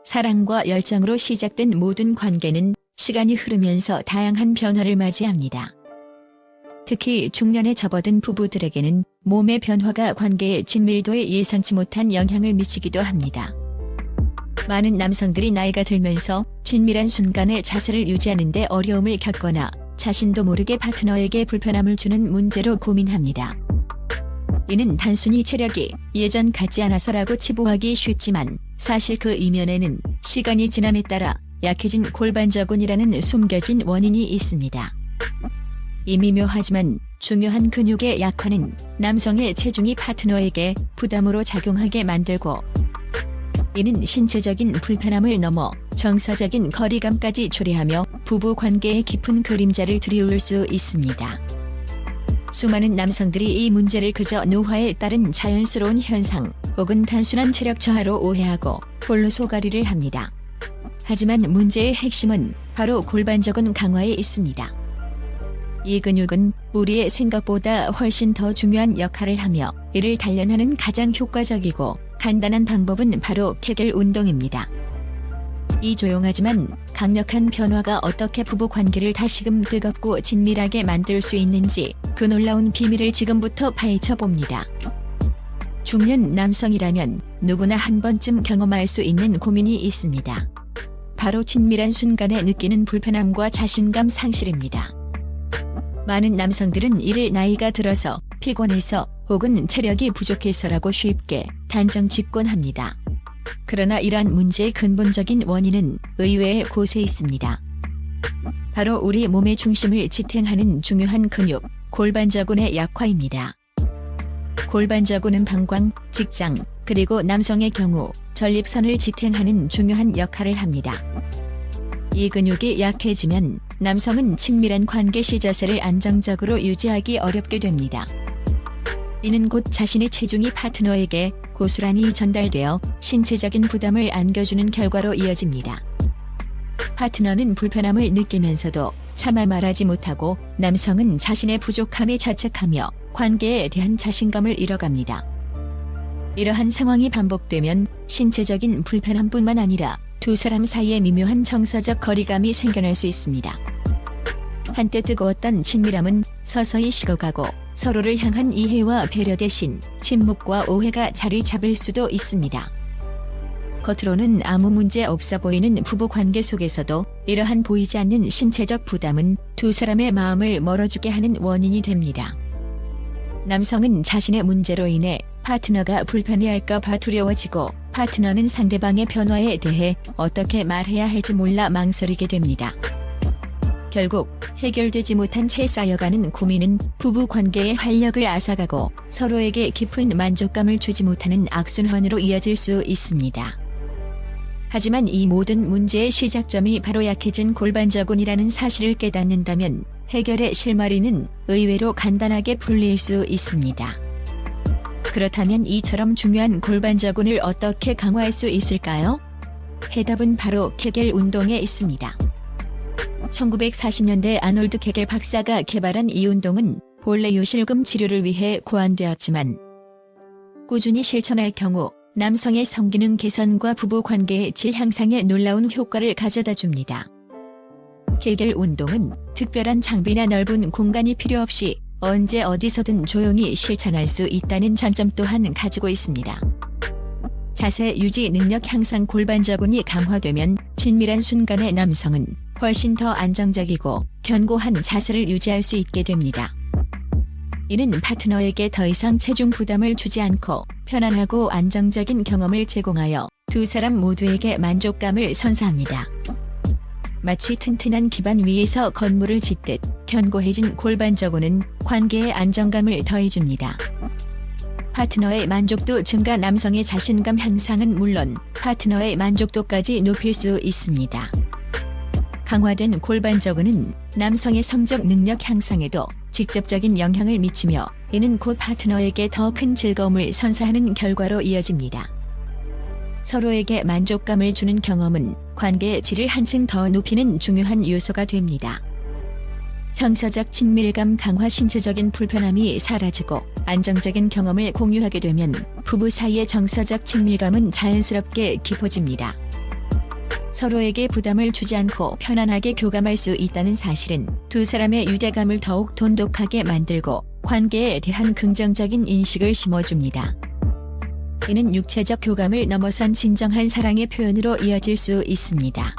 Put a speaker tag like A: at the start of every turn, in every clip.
A: 사랑과 열정으로 시작된 모든 관계는 시간이 흐르면서 다양한 변화를 맞이합니다. 특히 중년에 접어든 부부들에게는 몸의 변화가 관계의 친밀도에 예상치 못한 영향을 미치기도 합니다. 많은 남성들이 나이가 들면서 친밀한 순간의 자세를 유지하는 데 어려움을 겪거나 자신도 모르게 파트너에게 불편함을 주는 문제로 고민합니다. 이는 단순히 체력이 예전 같지 않아서라고 치부하기 쉽지만 사실 그 이면에는 시간이 지남에 따라 약해진 골반저근이라는 숨겨진 원인이 있습니다. 이 미묘하지만 중요한 근육의 약화는 남성의 체중이 파트너에게 부담으로 작용하게 만들고, 이는 신체적인 불편함을 넘어 정서적인 거리감까지 초래하며 부부 관계에 깊은 그림자를 드리울 수 있습니다. 수많은 남성들이 이 문제를 그저 노화에 따른 자연스러운 현상 혹은 단순한 체력 저하로 오해하고 홀로 소가리를 합니다. 하지만 문제의 핵심은 바로 골반저근 강화에 있습니다. 이 근육은 우리의 생각보다 훨씬 더 중요한 역할을 하며 이를 단련하는 가장 효과적이고 간단한 방법은 바로 케겔 운동입니다. 이 조용하지만 강력한 변화가 어떻게 부부 관계를 다시금 뜨겁고 친밀하게 만들 수 있는지 그 놀라운 비밀을 지금부터 파헤쳐 봅니다. 중년 남성이라면 누구나 한 번쯤 경험할 수 있는 고민이 있습니다. 바로 친밀한 순간에 느끼는 불편함과 자신감 상실입니다. 많은 남성들은 이를 나이가 들어서, 피곤해서 혹은 체력이 부족해서라고 쉽게 단정 짓곤 합니다. 그러나 이러한 문제의 근본적인 원인은 의외의 곳에 있습니다. 바로 우리 몸의 중심을 지탱하는 중요한 근육, 골반저근의 약화입니다. 골반저근은 방광, 직장, 그리고 남성의 경우 전립선을 지탱하는 중요한 역할을 합니다. 이 근육이 약해지면 남성은 친밀한 관계 시 자세를 안정적으로 유지하기 어렵게 됩니다. 이는 곧 자신의 체중이 파트너에게 고스란히 전달되어 신체적인 부담을 안겨주는 결과로 이어집니다. 파트너는 불편함을 느끼면서도 차마 말하지 못하고 남성은 자신의 부족함에 자책하며 관계에 대한 자신감을 잃어갑니다. 이러한 상황이 반복되면 신체적인 불편함뿐만 아니라 두 사람 사이에 미묘한 정서적 거리감이 생겨날 수 있습니다. 한때 뜨거웠던 친밀함은 서서히 식어가고 서로를 향한 이해와 배려 대신 침묵과 오해가 자리 잡을 수도 있습니다. 겉으로는 아무 문제 없어 보이는 부부 관계 속에서도 이러한 보이지 않는 신체적 부담은 두 사람의 마음을 멀어지게 하는 원인이 됩니다. 남성은 자신의 문제로 인해 파트너가 불편해할까 봐 두려워지고, 파트너는 상대방의 변화에 대해 어떻게 말해야 할지 몰라 망설이게 됩니다. 결국 해결되지 못한 채 쌓여가는 고민은 부부 관계의 활력을 앗아가고 서로에게 깊은 만족감을 주지 못하는 악순환으로 이어질 수 있습니다. 하지만 이 모든 문제의 시작점이 바로 약해진 골반저근이라는 사실을 깨닫는다면 해결의 실마리는 의외로 간단하게 풀릴 수 있습니다. 그렇다면 이처럼 중요한 골반저근을 어떻게 강화할 수 있을까요? 해답은 바로 케겔 운동에 있습니다. 1940년대 아놀드 케겔 박사가 개발한 이 운동은 본래 요실금 치료를 위해 고안되었지만 꾸준히 실천할 경우 남성의 성기능 개선과 부부 관계의 질 향상에 놀라운 효과를 가져다 줍니다. 케겔 운동은 특별한 장비나 넓은 공간이 필요 없이 언제 어디서든 조용히 실천할 수 있다는 장점 또한 가지고 있습니다. 자세 유지 능력 향상, 골반저근이 강화되면 친밀한 순간에 남성은 훨씬 더 안정적이고 견고한 자세를 유지할 수 있게 됩니다. 이는 파트너에게 더 이상 체중 부담을 주지 않고 편안하고 안정적인 경험을 제공하여 두 사람 모두에게 만족감을 선사합니다. 마치 튼튼한 기반 위에서 건물을 짓듯 견고해진 골반저근은 관계의 안정감을 더해줍니다. 파트너의 만족도 증가, 남성의 자신감 향상은 물론 파트너의 만족도까지 높일 수 있습니다. 강화된 골반저근은 남성의 성적 능력 향상에도 직접적인 영향을 미치며 이는 곧 파트너에게 더 큰 즐거움을 선사하는 결과로 이어집니다. 서로에게 만족감을 주는 경험은 관계의 질을 한층 더 높이는 중요한 요소가 됩니다. 정서적 친밀감 강화, 신체적인 불편함이 사라지고 안정적인 경험을 공유하게 되면 부부 사이의 정서적 친밀감은 자연스럽게 깊어집니다. 서로에게 부담을 주지 않고 편안하게 교감할 수 있다는 사실은 두 사람의 유대감을 더욱 돈독하게 만들고 관계에 대한 긍정적인 인식을 심어줍니다. 이는 육체적 교감을 넘어선 진정한 사랑의 표현으로 이어질 수 있습니다.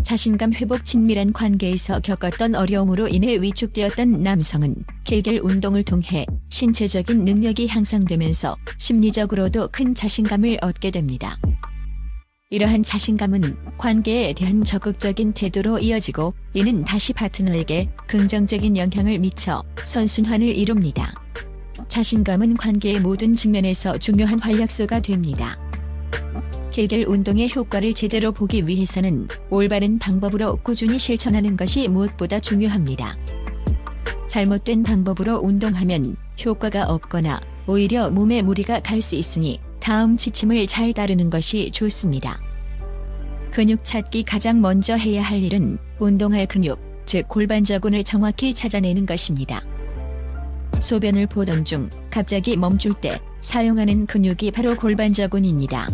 A: 자신감 회복 친밀한 관계에서 겪었던 어려움으로 인해 위축되었던 남성은 케겔 운동을 통해 신체적인 능력이 향상되면서 심리적으로도 큰 자신감을 얻게 됩니다. 이러한 자신감은 관계에 대한 적극적인 태도로 이어지고 이는 다시 파트너에게 긍정적인 영향을 미쳐 선순환을 이룹니다. 자신감은 관계의 모든 측면에서 중요한 활력소가 됩니다. 케겔 운동의 효과를 제대로 보기 위해서는 올바른 방법으로 꾸준히 실천하는 것이 무엇보다 중요합니다. 잘못된 방법으로 운동하면 효과가 없거나 오히려 몸에 무리가 갈 수 있으니 다음 지침을 잘 따르는 것이 좋습니다. 근육 찾기 가장 먼저 해야 할 일은 운동할 근육, 즉 골반저근을 정확히 찾아내는 것입니다. 소변을 보던 중 갑자기 멈출 때 사용하는 근육이 바로 골반저근입니다.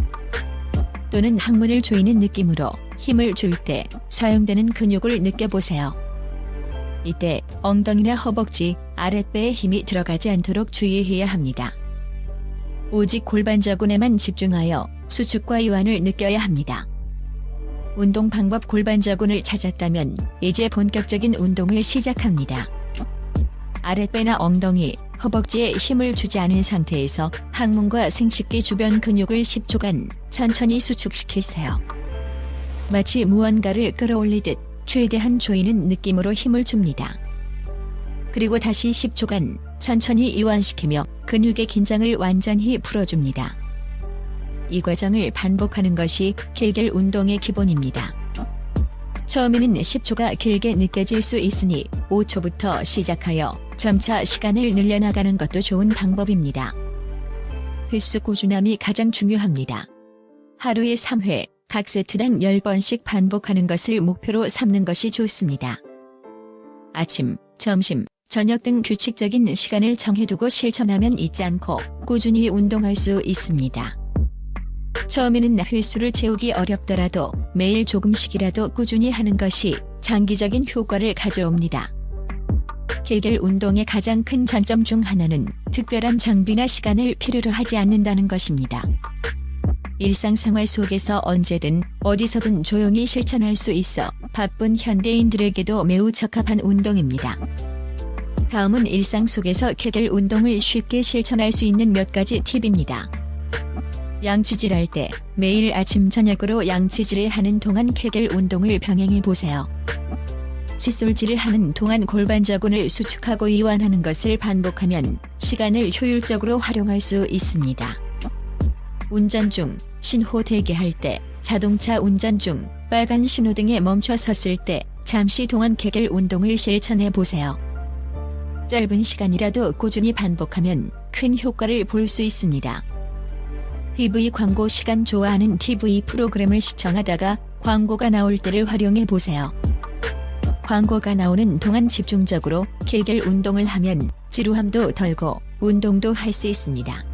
A: 또는 항문을 조이는 느낌으로 힘을 줄 때 사용되는 근육을 느껴보세요. 이때 엉덩이나 허벅지, 아랫배에 힘이 들어가지 않도록 주의해야 합니다. 오직 골반저근에만 집중하여 수축과 이완을 느껴야 합니다. 운동 방법 골반저근을 찾았다면 이제 본격적인 운동을 시작합니다. 아랫배나 엉덩이, 허벅지에 힘을 주지 않은 상태에서 항문과 생식기 주변 근육을 10초간 천천히 수축시키세요. 마치 무언가를 끌어올리듯 최대한 조이는 느낌으로 힘을 줍니다. 그리고 다시 10초간 천천히 이완시키며 근육의 긴장을 완전히 풀어줍니다. 이 과정을 반복하는 것이 케겔 운동의 기본입니다. 처음에는 10초가 길게 느껴질 수 있으니 5초부터 시작하여 점차 시간을 늘려나가는 것도 좋은 방법입니다. 횟수 꾸준함이 가장 중요합니다. 하루에 3회, 각 세트당 10번씩 반복하는 것을 목표로 삼는 것이 좋습니다. 아침, 점심, 저녁 등 규칙적인 시간을 정해두고 실천하면 잊지 않고 꾸준히 운동할 수 있습니다. 처음에는 횟수를 채우기 어렵더라도 매일 조금씩이라도 꾸준히 하는 것이 장기적인 효과를 가져옵니다. 케겔 운동의 가장 큰 장점 중 하나는 특별한 장비나 시간을 필요로 하지 않는다는 것입니다. 일상생활 속에서 언제든 어디서든 조용히 실천할 수 있어 바쁜 현대인들에게도 매우 적합한 운동입니다. 다음은 일상 속에서 케겔 운동을 쉽게 실천할 수 있는 몇 가지 팁입니다. 양치질할 때 매일 아침 저녁으로 양치질을 하는 동안 케겔 운동을 병행해 보세요. 칫솔질을 하는 동안 골반저근을 수축하고 이완하는 것을 반복하면 시간을 효율적으로 활용할 수 있습니다. 운전 중, 신호 대기할 때, 자동차 운전 중, 빨간 신호등에 멈춰 섰을 때 잠시 동안 케겔 운동을 실천해 보세요. 짧은 시간이라도 꾸준히 반복하면 큰 효과를 볼 수 있습니다. TV 광고 시간 좋아하는 TV 프로그램을 시청하다가 광고가 나올 때를 활용해 보세요. 광고가 나오는 동안 집중적으로 케겔 운동을 하면 지루함도 덜고 운동도 할 수 있습니다.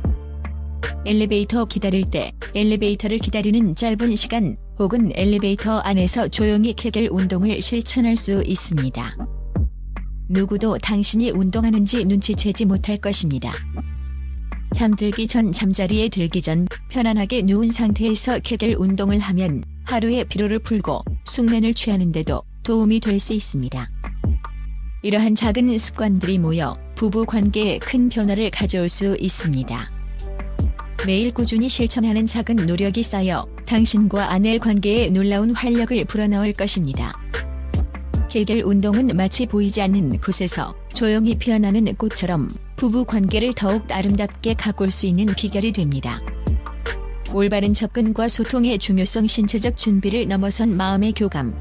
A: 엘리베이터 기다릴 때 엘리베이터를 기다리는 짧은 시간 혹은 엘리베이터 안에서 조용히 케겔 운동을 실천할 수 있습니다. 누구도 당신이 운동하는지 눈치채지 못할 것입니다. 잠들기 전 잠자리에 들기 전 편안하게 누운 상태에서 케겔 운동을 하면 하루의 피로를 풀고 숙면을 취하는 데도 도움이 될 수 있습니다. 이러한 작은 습관들이 모여 부부 관계에 큰 변화를 가져올 수 있습니다. 매일 꾸준히 실천하는 작은 노력이 쌓여 당신과 아내의 관계에 놀라운 활력을 불어넣을 것입니다. 케겔 운동은 마치 보이지 않는 곳에서 조용히 피어나는 꽃처럼 부부 관계를 더욱 아름답게 가꿀 수 있는 비결이 됩니다. 올바른 접근과 소통의 중요성, 신체적 준비를 넘어선 마음의 교감.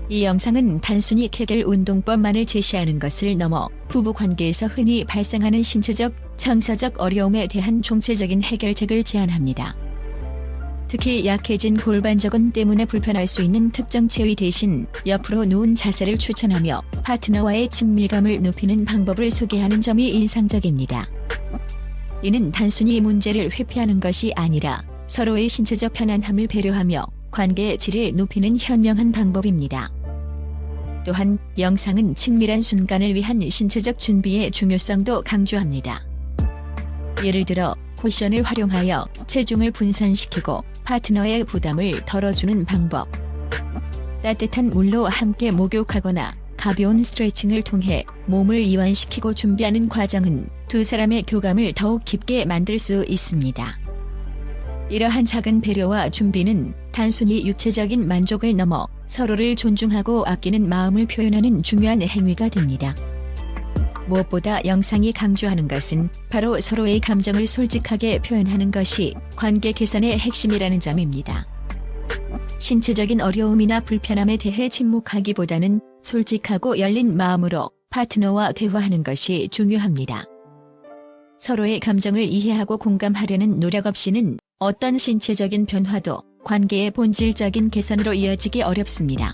A: 이 영상은 단순히 케겔 운동법만을 제시하는 것을 넘어 부부 관계에서 흔히 발생하는 신체적, 정서적 어려움에 대한 총체적인 해결책을 제안합니다. 특히 약해진 골반저근 때문에 불편할 수 있는 특정 체위 대신 옆으로 누운 자세를 추천하며 파트너와의 친밀감을 높이는 방법을 소개하는 점이 인상적입니다. 이는 단순히 문제를 회피하는 것이 아니라 서로의 신체적 편안함을 배려하며 관계의 질을 높이는 현명한 방법입니다. 또한 영상은 친밀한 순간을 위한 신체적 준비의 중요성도 강조합니다. 예를 들어 쿠션을 활용하여 체중을 분산시키고 파트너의 부담을 덜어주는 방법, 따뜻한 물로 함께 목욕하거나 가벼운 스트레칭을 통해 몸을 이완시키고 준비하는 과정은 두 사람의 교감을 더욱 깊게 만들 수 있습니다. 이러한 작은 배려와 준비는 단순히 육체적인 만족을 넘어 서로를 존중하고 아끼는 마음을 표현하는 중요한 행위가 됩니다. 무엇보다 영상이 강조하는 것은 바로 서로의 감정을 솔직하게 표현하는 것이 관계 개선의 핵심이라는 점입니다. 신체적인 어려움이나 불편함에 대해 침묵하기보다는 솔직하고 열린 마음으로 파트너와 대화하는 것이 중요합니다. 서로의 감정을 이해하고 공감하려는 노력 없이는 어떤 신체적인 변화도 관계의 본질적인 개선으로 이어지기 어렵습니다.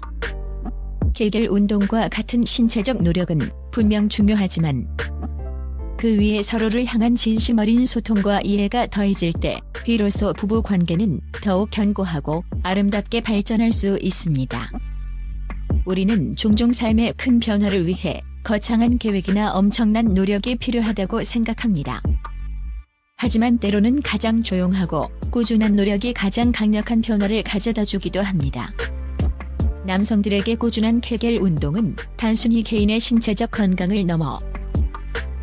A: 케겔 운동과 같은 신체적 노력은 분명 중요하지만 그 위에 서로를 향한 진심 어린 소통과 이해가 더해질 때 비로소 부부 관계는 더욱 견고하고 아름답게 발전할 수 있습니다. 우리는 종종 삶의 큰 변화를 위해 거창한 계획이나 엄청난 노력이 필요하다고 생각합니다. 하지만 때로는 가장 조용하고 꾸준한 노력이 가장 강력한 변화를 가져다 주기도 합니다. 남성들에게 꾸준한 케겔 운동은 단순히 개인의 신체적 건강을 넘어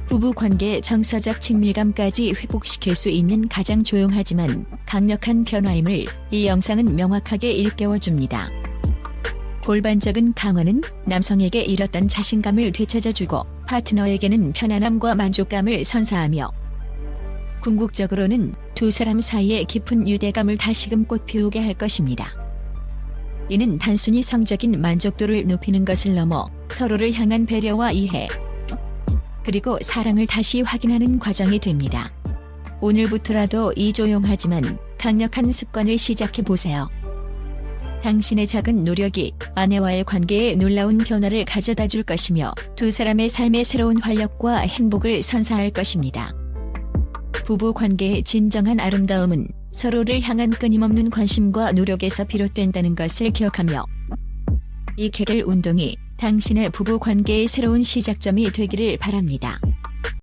A: 부부 관계의 정서적 친밀감까지 회복시킬 수 있는 가장 조용하지만 강력한 변화임을 이 영상은 명확하게 일깨워줍니다. 골반적인 강화는 남성에게 잃었던 자신감을 되찾아주고 파트너에게는 편안함과 만족감을 선사하며 궁극적으로는 두 사람 사이의 깊은 유대감을 다시금 꽃피우게 할 것입니다. 이는 단순히 성적인 만족도를 높이는 것을 넘어 서로를 향한 배려와 이해, 그리고 사랑을 다시 확인하는 과정이 됩니다. 오늘부터라도 이 조용하지만 강력한 습관을 시작해 보세요. 당신의 작은 노력이 아내와의 관계에 놀라운 변화를 가져다 줄 것이며 두 사람의 삶의 새로운 활력과 행복을 선사할 것입니다. 부부 관계의 진정한 아름다움은 서로를 향한 끊임없는 관심과 노력에서 비롯된다는 것을 기억하며 이 케겔 운동이 당신의 부부 관계의 새로운 시작점이 되기를 바랍니다.